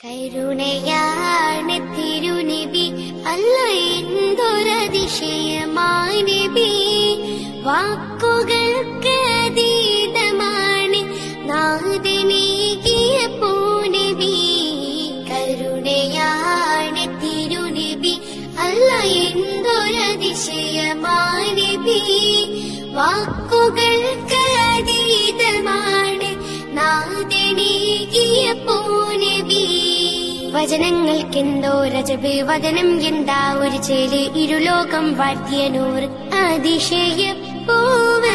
കരുണയാണ് തിരുനബി, അല്ല എന്തൊരതിശയമായി നബി. വാക്കുകൾക്ക് അതീതമാണ് നാഥനേകിയ പൂനബി. കരുണയാണ് തിരുനബി, അല്ല എന്തൊരതിശയമായി നബി. വാക്കുകൾക്ക് അതീതമാണ് നാഥനേകിയ പൂനബി. വചനങ്ങൾക്കെന്തോ രജബ്, വദനം എന്താ ഒരു ചേല്, ഇരുലോകം വാഴ്ത്തിയ നൂറ് അതിശയപ്പൂവ്.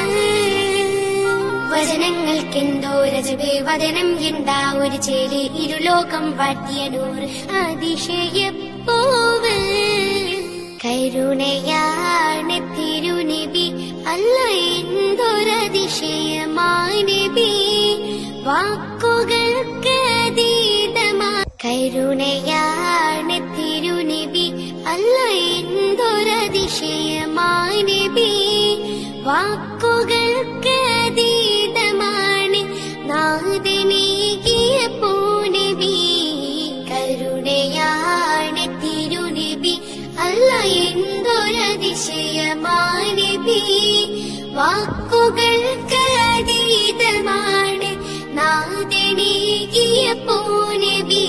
വചനങ്ങൾക്കെന്തോ രജബ്, വദനം എന്താ ഒരു ചേല്, ഇരുലോകം വാഴ്ത്തിയ നൂറ് അതിശയപ്പൂവ്. കരുണയാണ് തിരുനബി, അല്ല എന്തൊരതിശയമായി നബി. വാക്കുകൾക്ക് അതീതമായി. കരുണയാണ് തിരുനബി, അല്ല എന്തൊരതിശയമായി നബി. വാക്കുകൾക്ക് അതീതമാണ് നാഥനേകിയ പൂനബി. കരുണയാണ് തിരുനബി, അല്ല എന്തൊരതിശയമായി നബി. വാക്കുകൾക്ക് അതീതമാണ് നാഥനേകിയ പൂനബി.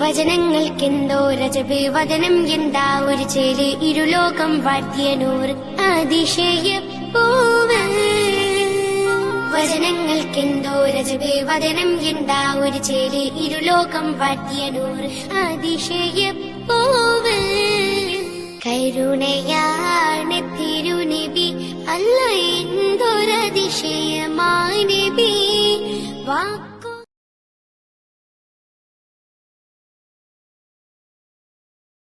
വചനങ്ങൾക്കെന്തോ രജബ്, വദനം എന്താ ഒരു ചേല്, ഇരുലോകം വാഴ്ത്തിയ നൂറ് അതിശയപ്പൂവ്. വചനങ്ങൾക്കെന്തോ രജബ്, വദനം എന്താ ഒരു ചേല്, ഇരുലോകം വാഴ്ത്തിയ നൂറ് അതിശയപ്പൂവ്. കരുണയാണ് തിരുനബി, അല്ല എന്തൊരതിശയം